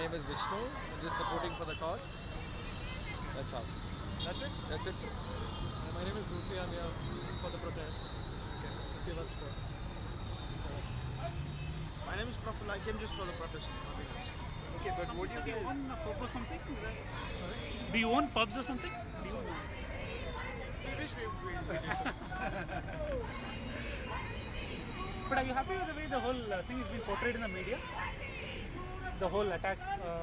name is Vishnu. I'm just supporting for the cause. That's all. That's it? That's it. My name is Zulfi. I'm here for the protest. Okay, just give us support. My name is Praful. I came just for the protest. Nothing else. Okay, but what do you own a pub or something? Sorry? Do you own pubs or something? Do you own? We wish we did. But are you happy with the way the whole thing is being portrayed in the media? The whole attack.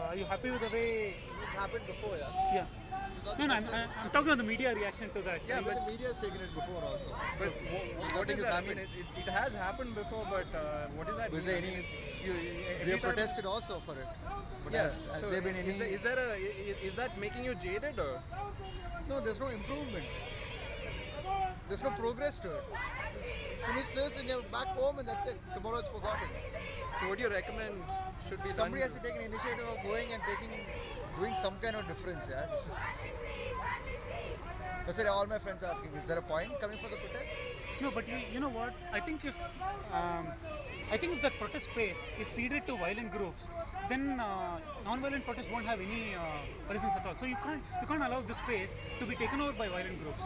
Are you happy with the way? This has happened before, yeah. Yeah. No, I'm talking about the media reaction to that. Yeah, but the media has taken it before also. But What is is that? I happening? mean, it has happened before, but what is that? Was mean? there I mean, any- it's- you- We every have time- protested also for it. But Yeah. has So there been any? is that making you jaded or? No, there's no improvement. There's no progress to it. Finish this and you're back home and that's it. Tomorrow it's forgotten. So what do you recommend should be Somebody done? has to take an initiative of going and doing some kind of difference, yeah. That's what all my friends are asking. Is there a point coming for the protest? No, but you know what? I think if that protest space is ceded to violent groups, then non-violent protests won't have any presence at all. So you can't allow this space to be taken over by violent groups.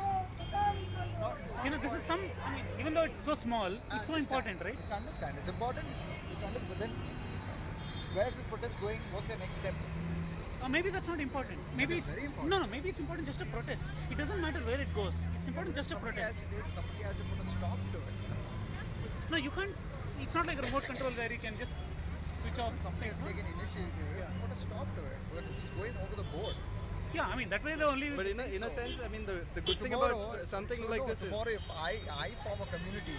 You know, this is some. I mean, even though it's so small, it's so important, right? It's understand. It's important. It's understand. But then, where is this protest going? What's the next step? Maybe that's not important. Maybe is it's very important. no. Maybe it's important just to protest. It doesn't matter where it goes. It's important just to protest. Somebody has to put a stop to it. No, you can't. It's not like a remote control where you can just switch off Somebody something. has to take an initiative. Put a stop to it. Because this is going over the board. Yeah, I mean that way the only. But in a sense, I mean, the good thing Tomorrow, about something so like no, this is. tomorrow if I form a community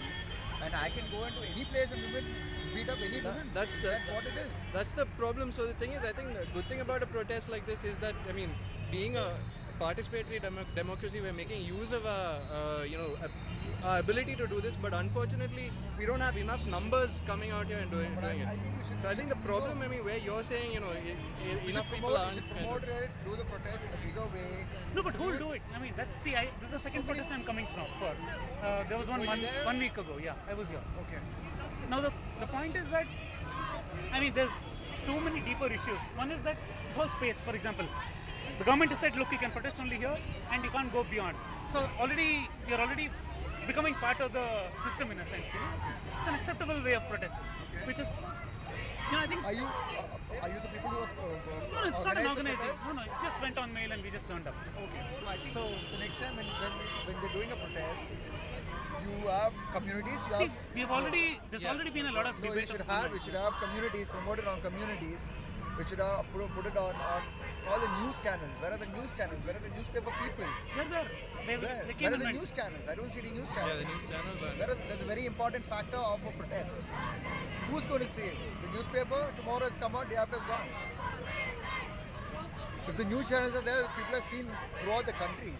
and I can go into any place and women beat up any woman. That's Is the- that what it is? That's the problem. So the thing is, I think the good thing about a protest like this is that, I mean, being a participatory democracy, we're making use of our ability to do this. But unfortunately, we don't have enough numbers coming out here and doing But I it. think you should. So I think the problem, I mean, where you're saying, enough people You aren't. should promote it, do the protest in a bigger way. No, but who'll do it? I mean, this is the second protest I'm coming from for. There was Were you there? 1 week ago. Yeah, I was here. Okay. Now the point is that, I mean, there's too many deeper issues. One is that this whole space, for example, the government has said, look, you can protest only here and you can't go beyond. So you're already becoming part of the system in a sense. You know, it's an acceptable way of protesting, which is, I think. Are you the people who have No, it's not an organized the organization. protest? No, it just went on mail and we just turned up. Okay. So I think So- the next time when they're doing a protest, you have communities. You See, have, there's already been a lot of No, debate. we should have communities, promoted on communities. We should have put it on all the news channels. Where are the news channels? Where are the newspaper people? They're there. They Where came are and the went. news channels? I don't see any news channels. news channels That's a very important factor of a protest. Who's going to see it? The newspaper? Tomorrow it's come out, day after it's gone. If the news channels are there, people are seen throughout the country.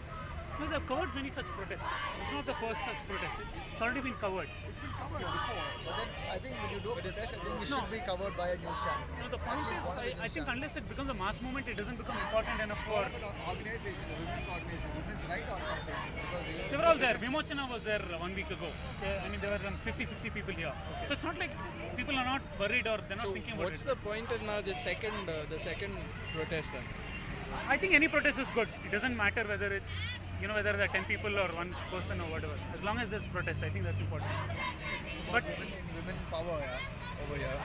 No, they've covered many such protests. It's not the first such protest. It's already been covered. It's been covered before. But then I think when you do a protest, I think it No. should be covered by a news channel. No, the point At least is, one of the I news think channels. unless it becomes a mass movement, it doesn't become important enough for. What about an organization, a women's organization, women's right organization? Because They were all there. Vimochana was there 1 week ago. I mean, there were 50, 60 people here. So it's not like people are not worried or they're not So thinking about what's it. the point of now the second protest then? I think any protest is good. It doesn't matter whether it's, whether there are 10 people or one person or whatever. As long as there's protest, I think that's important. But women power over here.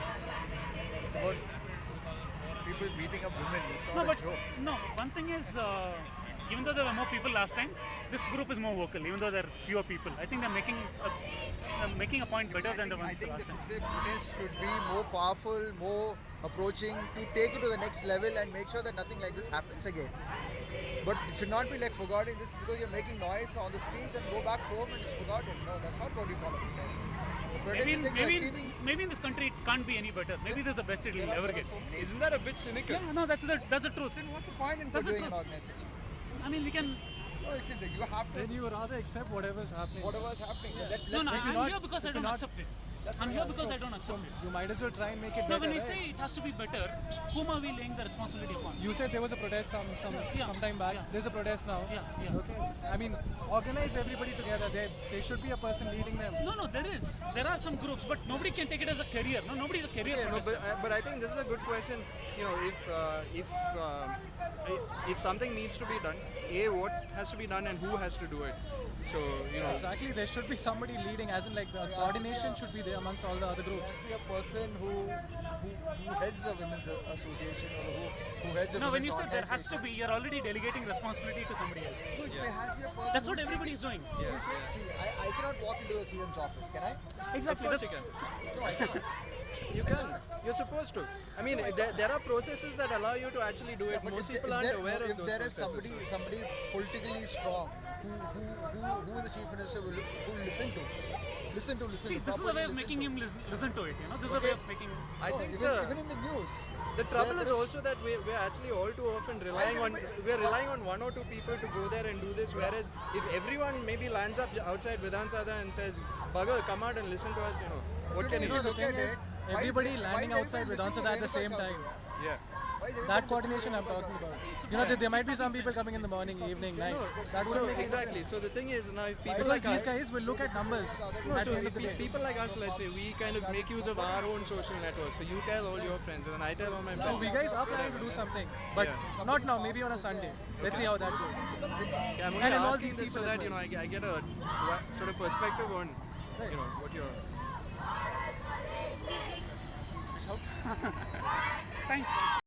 It's about people beating up women. It's not no, a but joke. no. One thing is, even though there were more people last time, this group is more vocal. Even though there are fewer people, I think they're making a point better than the I ones think last time. the protest should be more powerful, more approaching to take it to the next level and make sure that nothing like this happens again. But it should not be like forgotten this because you're making noise on the streets and go back home and it's forgotten. No, that's not what you call a protest. The protest is that you're achieving. Maybe in this country it can't be any better. Maybe this is the best it will ever get. Isn't that a bit cynical? Yeah, no, that's the truth. Then what's the point in That's the doing an truth. organization? I mean, we can. No, you see, you have to. Then you would rather accept whatever's happening. Whatever is happening. Yeah. Let No, people I'm not- here because I if you're don't not- accept it. I'm here because I don't accept it. You might as well try and make it No, better. when we right? say it has to be better, whom are we laying the responsibility upon? You said there was a protest some time back. Yeah. There's a protest now. Yeah. Okay. I mean, organize everybody together. There should be a person leading them. No, there is. There are some groups, but nobody can take it as a career. No, nobody is a career Yeah, no, protester. but I think this is a good question. You know, if something needs to be done, what has to be done and who has to do it. So you know, Exactly. There should be somebody leading, as in like the coordination should be there amongst all the other groups. Be a person who heads the women's association or who heads the No, when you women's say there has to organization. be, you're already delegating responsibility to somebody else. Dude, there has to be a person. That's what who everybody is doing. yeah. See, I cannot walk into a CM's office, can I? Exactly. Of course That's, you can. No, I cannot. You can. You're supposed to. I mean, there are processes that allow you to actually do it. But Most if people there- aren't if aware there, of if those there is processes. somebody politically strong who the chief minister will listen to see, this is the properly way of listen making to. him listen to it. You know, this is the way of making. I No, think even in the news. the trouble is also that we're actually all too often relying on one or two people to go there and do this. Whereas if everyone maybe lands up outside Vidhan Sabha and says, "Bugger, come out and listen to us," you know, what can If you you do? look thing at is, it, why is everybody it- why landing is outside everybody Vidhan listening Sabha to at the same Renuka time. Chowdhury? Yeah. Why is everybody That listening coordination to I'm Renuka talking about. Chowdhury? You know, there might be some people coming in the morning, evening, night. That So would make exactly. So the thing is now, if people Because like these us, guys will look at numbers no, at so the end if of the day. people like us, let's say, we kind of make use of our own social network. So you tell all your friends, and then I tell all my No, friends. we guys are planning to do something, but not now. Maybe on a Sunday. Let's see how that goes. Yeah, I'm only And in all asking these this so people as that you know well. I get a sort of perspective on Right. you know what you're. Thanks.